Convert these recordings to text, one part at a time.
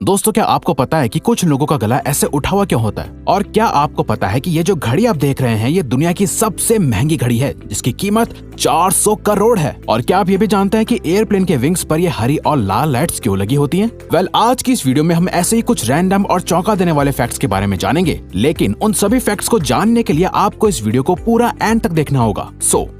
दोस्तों, क्या आपको पता है कि कुछ लोगों का गला ऐसे उठा हुआ क्यों होता है? और क्या आपको पता है कि ये जो घड़ी आप देख रहे हैं ये दुनिया की सबसे महंगी घड़ी है जिसकी कीमत 400 करोड़ है? और क्या आप ये भी जानते हैं कि एयरप्लेन के विंग्स पर ये हरी और लाल लाइट्स क्यों लगी होती हैं? वेल, आज की इस वीडियो में हम ऐसे ही कुछ रैंडम और चौंका देने वाले फैक्ट्स के बारे में जानेंगे, लेकिन उन सभी फैक्ट्स को जानने के लिए आपको इस वीडियो को पूरा एंड तक देखना होगा।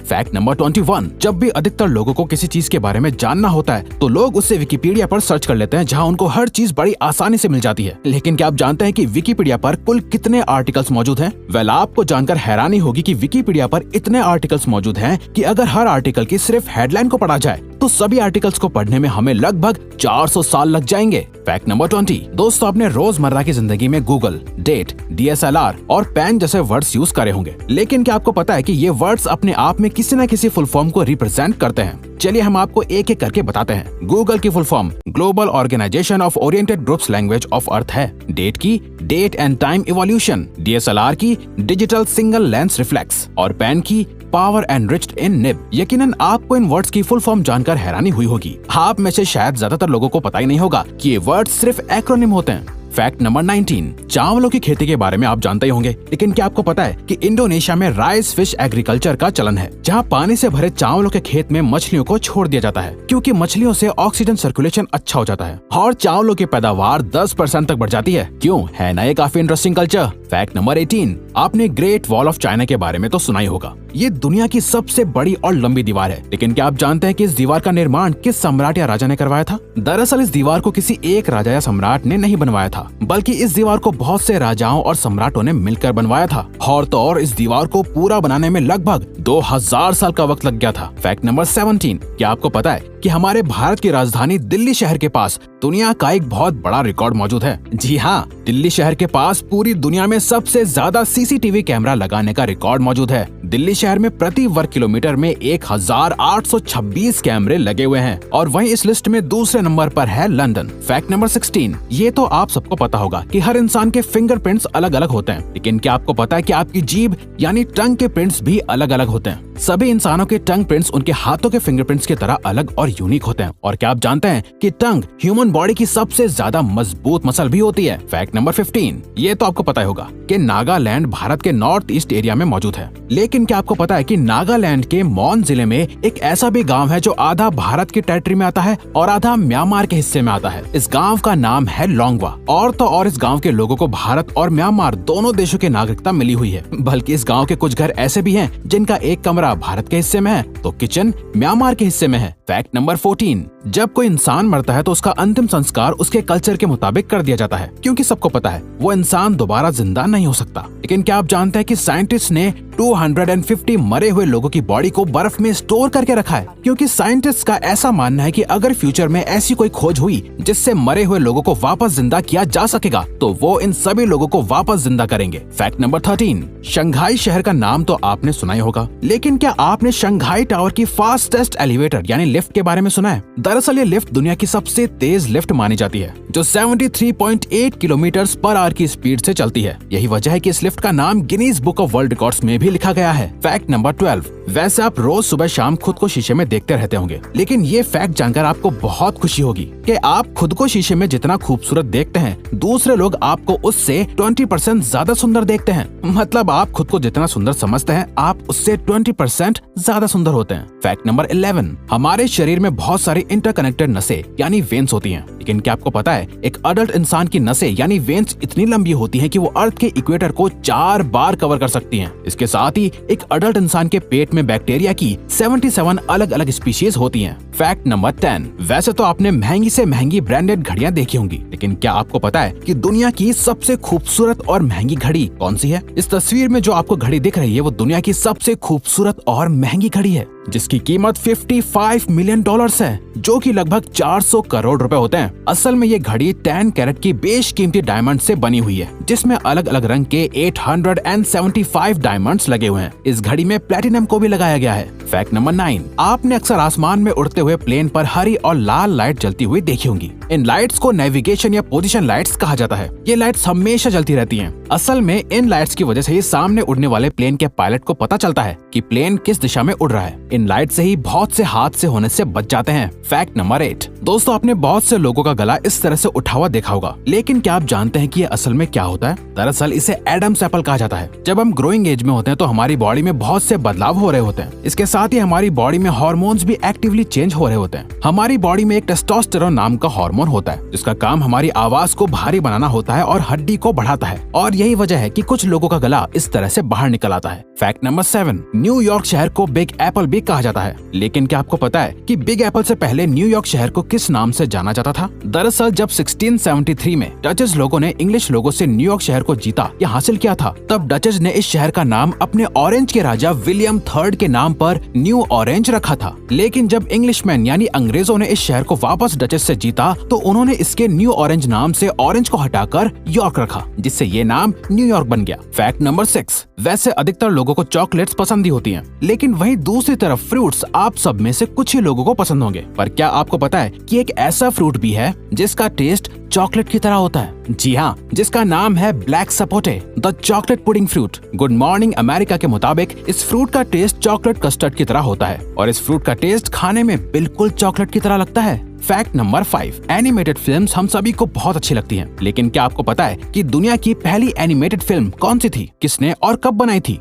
Fact number 21। जब भी अधिकतर लोगों को किसी चीज के बारे में जानना होता है तो लोग उससे विकिपीडिया पर सर्च कर लेते हैं, जहां उनको हर चीज बड़ी आसानी से मिल जाती है। लेकिन क्या आप जानते हैं कि विकिपीडिया पर कुल कितने आर्टिकल्स मौजूद हैं? वेल, आपको जानकर हैरानी होगी कि विकिपीडिया पर इतने आर्टिकल्स मौजूद हैं कि अगर हर आर्टिकल की सिर्फ हेडलाइन को पढ़ा जाए तो सभी आर्टिकल्स को पढ़ने में हमें लगभग 400 साल लग जाएंगे। Fact number 20। दोस्तों, आपने रोजमर्रा की जिंदगी में गूगल, डेट, DSLR और पेन जैसे वर्ड्स यूज करे होंगे, लेकिन क्या आपको पता है कि ये वर्ड्स अपने आप में किसी न किसी फुल फॉर्म को रिप्रेजेंट करते हैं? चलिए हम आपको एक एक करके बताते हैं। गूगल की full form global organisation of oriented groups language of earth है। डेट की date and time evolution, DSLR की डिजिटल सिंगल लेंस रिफ्लेक्स और पेन की पावर एनरिच्ड इन निब। यकीनन आपको इन वर्ड्स की फुल फॉर्म जानकर हैरानी हुई होगी। आप में से शायद ज्यादातर लोगों को पता ही नहीं होगा कि ये वर्ड्स सिर्फ एक्रोनिम होते हैं। Fact number 19। चावलों की खेती के बारे में आप जानते ही होंगे, लेकिन क्या आपको पता है कि इंडोनेशिया में राइस फिश एग्रीकल्चर का चलन है, जहां पानी से भरे चावलों के खेत में मछलियों को छोड़ दिया जाता है, क्योंकि मछलियों से ऑक्सीजन सर्कुलेशन अच्छा हो जाता है और चावलों की पैदावार 10% तक बढ़ जाती है। क्यों है ना ये काफी इंटरेस्टिंग कल्चर। Fact number 18। आपने ग्रेट वॉल ऑफ चाइना के बारे में तो सुना ही होगा। ये दुनिया की सबसे बड़ी और लंबी दीवार है, लेकिन क्या आप जानते हैं कि इस दीवार का निर्माण किस सम्राट या राजा ने करवाया था? दरअसल इस दीवार को किसी एक राजा या सम्राट ने नहीं बनवाया था, बल्कि इस दीवार को बहुत से राजाओं और सम्राटों ने मिलकर बनवाया था। और तो और इस दीवार को पूरा बनाने में लगभग 2000 साल का वक्त लग गया था। Fact number 17। क्या आपको पता है कि हमारे भारत की राजधानी दिल्ली शहर के पास दुनिया का एक बहुत बड़ा रिकॉर्ड मौजूद है? जी हाँ, दिल्ली शहर के पास पूरी दुनिया में सबसे ज्यादा CCTV कैमरा लगाने का रिकॉर्ड मौजूद है। दिल्ली शहर में प्रति वर्ग किलोमीटर में 1826 कैमरे लगे हुए हैं और वहीं इस लिस्ट में दूसरे नंबर पर है लंदन। Fact number 16। ये तो आप सबको पता होगा कि हर इंसान के फिंगरप्रिंट्स अलग अलग होते हैं, लेकिन क्या आपको पता है कि आपकी जीभ यानी टंग के प्रिंट्स भी अलग अलग होते हैं? सभी इंसानों के टंग प्रिंट्स उनके हाथों के फिंगरप्रिंट्स की तरह अलग और यूनिक होते हैं। और क्या आप जानते हैं कि टंग ह्यूमन बॉडी की सबसे ज्यादा मजबूत मसल भी होती है? Fact number 15। ये तो आपको पता ही होगा कि नागालैंड भारत के नॉर्थ ईस्ट एरिया में मौजूद है, लेकिन क्या आपको पता है कि नागालैंड के मॉन जिले में एक ऐसा भी गांव है जो आधा भारत की टेरिटरी में आता है और आधा म्यांमार के हिस्से में आता है। इस गांव का नाम है लोंगवा। और तो और इस गांव के लोगों को भारत और म्यांमार दोनों देशों की नागरिकता मिली हुई है। बल्कि इस गांव के कुछ घर ऐसे भी हैं जिनका एक कमरा भारत के हिस्से में है तो किचन म्यांमार के हिस्से में है। Fact number 14। जब कोई इंसान मरता है तो उसका अंतिम संस्कार उसके कल्चर के मुताबिक कर दिया जाता है, क्योंकि सबको पता है वो इंसान दोबारा जिंदा नहीं हो सकता। लेकिन क्या आप जानते हैं कि साइंटिस्ट ने 250 मरे हुए लोगों की बॉडी को बर्फ में स्टोर करके रखा है, क्योंकि साइंटिस्ट का ऐसा मानना है कि अगर फ्यूचर में ऐसी कोई खोज हुई जिससे मरे हुए लोगों को वापस जिंदा किया जा सकेगा तो वो इन सभी लोगों को वापस जिंदा करेंगे। Fact number 13। शंघाई शहर का नाम तो आपने सुना ही होगा, लेकिन क्या आपने शंघाई टावर की फास्टेस्ट एलिवेटर यानी लिफ्ट के बारे में सुना है? दरअसल ये लिफ्ट दुनिया की सबसे तेज लिफ्ट मानी जाती है, जो 73.8 किलोमीटर पर आवर की स्पीड से चलती है। यही वजह है कि इस लिफ्ट का नाम Guinness book of world records में भी लिखा गया है। Fact number 12। वैसे आप रोज सुबह शाम खुद को शीशे में देखते रहते होंगे, लेकिन ये फैक्ट जानकर आपको बहुत खुशी होगी कि आप खुद को शीशे में जितना खूबसूरत देखते हैं, दूसरे लोग आपको उससे 20% ज्यादा सुंदर देखते हैं। मतलब आप खुद को जितना सुंदर समझते हैं, आप उससे 20% ज्यादा सुंदर होते हैं। Fact number 11। हमारे शरीर में बहुत सारी इंटरकनेक्टेड नसें यानी वेन्स होती हैं, लेकिन क्या आपको पता है एक अडल्ट इंसान की नसें यानी वेन्स इतनी लंबी होती हैं कि वो अर्थ के इक्वेटर को 4 बार कवर कर सकती हैं। इसके साथ ही एक अडल्ट इंसान के पेट में बैक्टीरिया की 77 अलग अलग स्पीशीज होती हैं। Fact number 10। वैसे तो आपने महंगी से महंगी ब्रांडेड घड़ियां देखी होंगी, लेकिन क्या आपको पता है कि दुनिया की सबसे खूबसूरत और महंगी घड़ी कौन सी है? इस तस्वीर में जो आपको घड़ी दिख रही है वो दुनिया की सबसे खूबसूरत और महंगी घड़ी है, जिसकी कीमत $55 मिलियन है, जो कि लगभग 400 करोड़ रुपए होते हैं। असल में ये घड़ी 10 कैरेट की बेशकीमती डायमंड से बनी हुई है, जिसमें अलग अलग रंग के 875 डायमंड्स लगे हुए हैं। इस घड़ी में प्लेटिनम को भी लगाया गया है। Fact number 9। आपने अक्सर आसमान में उड़ते हुए प्लेन पर हरी और लाल लाइट जलती हुई देखी होंगी। इन लाइट्स को नेविगेशन या पोजीशन लाइट्स कहा जाता है। ये लाइट्स हमेशा जलती रहती हैं असल में इन लाइट्स की वजह से ही सामने उड़ने वाले प्लेन के पायलट को पता चलता है कि प्लेन किस दिशा में उड़ रहा है। इन लाइट से ही बहुत से हादसे होने से बच जाते हैं। Fact number 8। दोस्तों, आपने बहुत से लोगों का गला इस तरह से उठा हुआ देखा होगा, लेकिन क्या आप जानते हैं कि ये असल में क्या होता है? दरअसल इसे एडम्स एप्पल कहा जाता है। जब हम ग्रोइंग एज में होते हैं तो हमारी बॉडी में बहुत से बदलाव हो रहे होते हैं। इसके साथ ही हमारी बॉडी में हार्मोन्स भी एक्टिवली चेंज हो रहे होते हैं। हमारी बॉडी में एक टेस्टोस्टेरोन नाम का हार्मोन होता है, जिसका काम हमारी आवाज को भारी बनाना होता है और हड्डी को बढ़ाता है, और यही वजह है कि कुछ लोगों का गला इस तरह से बाहर निकल आता है। Fact number 7। न्यूयॉर्क शहर को बिग एप्पल भी कहा जाता है, लेकिन क्या आपको पता है कि बिग एप्पल से पहले न्यूयॉर्क शहर को किस नाम से जाना जाता था? दरअसल जब 1673 में डचेस लोगों ने इंग्लिश लोगों से न्यूयॉर्क शहर को जीता या हासिल किया था, तब डचेस ने इस शहर का नाम अपने ऑरेंज के राजा विलियम III के नाम पर न्यू ऑरेंज रखा था। लेकिन जब इंग्लिशमैन यानी अंग्रेजों ने इस शहर को वापस डचेस से जीता तो उन्होंने इसके न्यू ऑरेंज नाम से ऑरेंज को हटाकर यॉर्क रखा, जिससे ये नाम न्यूयॉर्क बन गया। Fact number 6। वैसे अधिकतर लोगों को चॉकलेट्स पसंद ही होती हैं, लेकिन वहीं दूसरी तरफ फ्रूट्स आप सब में से कुछ ही लोगों को पसंद होंगे। पर क्या आपको पता है कि एक ऐसा फ्रूट भी है जिसका टेस्ट चॉकलेट की तरह होता है? जी हाँ, जिसका नाम है black sapote, the chocolate pudding fruit. Good Morning America के मुताबिक इस फ्रूट का टेस्ट चॉकलेट कस्टर्ड की तरह होता है और इस फ्रूट का टेस्ट खाने में बिल्कुल चॉकलेट की तरह लगता है। Fact number 5। एनिमेटेड फिल्म्स हम सभी को बहुत अच्छी लगती हैं, लेकिन क्या आपको पता है कि दुनिया की पहली एनिमेटेड फिल्म कौन सी थी, किसने और कब बनाई थी?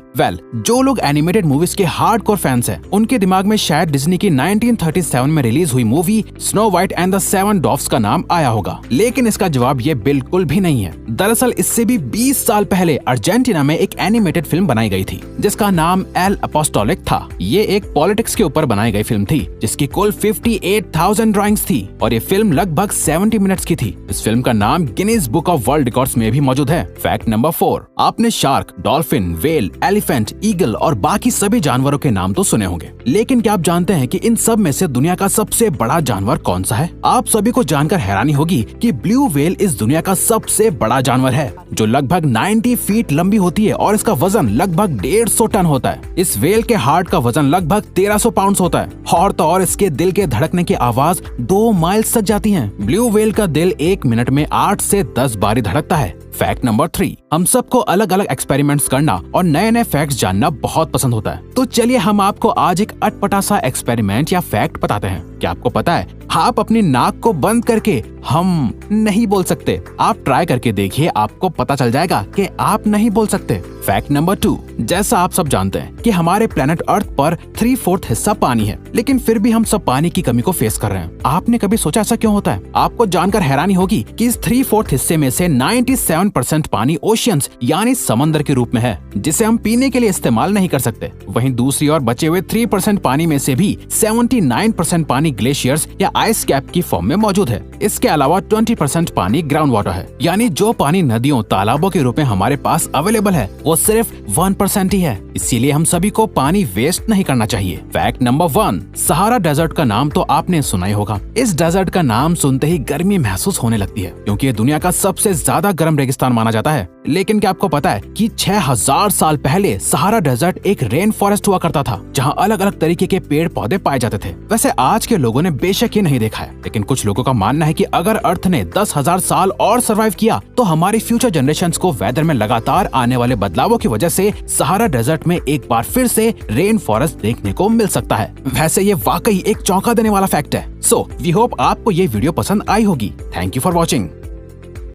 जो लोग एनिमेटेड मूवीज के हार्डकोर फैंस हैं, उनके दिमाग में शायद डिज्नी की 1937 में रिलीज हुई movie snow white and the 7 डॉर्फ्स का नाम आया होगा, लेकिन इसका जवाब ये बिल्कुल भी नहीं है। दरअसल इससे भी 20 साल पहले अर्जेंटीना में एक एनिमेटेड फिल्म बनाई गई थी, जिसका नाम एल अपोस्टोलिक था। ये एक पॉलिटिक्स के ऊपर बनाई गई फिल्म थी, जिसकी कुल 58,000 ड्राइंग्स थी और ये फिल्म लगभग 70 मिनट्स की थी। इस फिल्म का नाम Guinness book of world records में भी मौजूद है। Fact number 4। आपने shark, dolphin, well, elephant, eagle और बाकी सभी जानवरों के नाम तो सुने होंगे, लेकिन क्या आप जानते हैं कि इन सब में से दुनिया का सबसे बड़ा जानवर कौन सा है? आप सभी को जानकर हैरानी होगी कि ब्लू व्हेल इस दुनिया का सबसे बड़ा जानवर है, जो लगभग 90 फीट लंबी होती है और इसका वजन लगभग 150 टन होता है। इस व्हेल के हार्ट का वजन लगभग 1300 पाउंड होता है और तो और इसके दिल के धड़कने की आवाज 2 माइल तक जाती है। ब्लू व्हेल का दिल 1 मिनट में 8 से 10 बार धड़कता है। Fact number 3। हम सबको अलग अलग एक्सपेरिमेंट्स करना और नए नए फैक्ट्स जानना बहुत पसंद होता है, तो चलिए हम आपको आज एक अटपटा सा एक्सपेरिमेंट या फैक्ट बताते हैं। क्या आपको पता है आप अपनी नाक को बंद करके हम नहीं बोल सकते? आप ट्राई करके देखिए, आपको पता चल जाएगा कि आप नहीं बोल सकते। Fact number 2। जैसा आप सब जानते हैं कि हमारे प्लेनेट अर्थ पर 3/4 हिस्सा पानी है, लेकिन फिर भी हम सब पानी की कमी को फेस कर रहे हैं। आपने कभी सोचा ऐसा क्यों होता है? आपको जानकर हैरानी होगी कि इस 3/4 हिस्से में से 97% पानी ओशियंस यानी समंदर के रूप में है, जिसे हम पीने के लिए इस्तेमाल नहीं कर सकते। वहीं दूसरी ओर बचे हुए 3% पानी में से भी 79% पानी ग्लेशियर्स या आइस कैप की फॉर्म में मौजूद है। इसके अलावा 20% पानी ग्राउंड वाटर है, यानी जो पानी नदियों तालाबों के रूप में हमारे पास अवेलेबल है वो सिर्फ 1% ही है। इसीलिए हम सभी को पानी वेस्ट नहीं करना चाहिए। Fact number 1। सहारा डेजर्ट का नाम तो आपने सुना ही होगा। इस डेजर्ट का नाम सुनते ही गर्मी महसूस होने लगती है, क्योंकि ये दुनिया का सबसे ज्यादा गर्म रेगिस्तान माना जाता है। लेकिन क्या आपको पता है कि 6000 साल पहले सहारा डेजर्ट एक रेन फॉरेस्ट हुआ करता था, जहाँ अलग अलग तरीके के पेड़ पौधे पाए जाते थे। वैसे आज के लोगों ने बेशक ये नहीं देखा है, लेकिन कुछ लोगों का मानना है कि अगर अर्थ ने 10,000 साल और सर्वाइव किया तो हमारी फ्यूचर जनरेशंस को वेदर में लगातार आने वाले बदलावों की वजह से सहारा डेजर्ट में एक बार फिर से रेन फॉरेस्ट देखने को मिल सकता है। वैसे ये वाकई एक चौंका देने वाला फैक्ट है। सो वी होप आपको ये वीडियो पसंद आई होगी। Thank you for watching.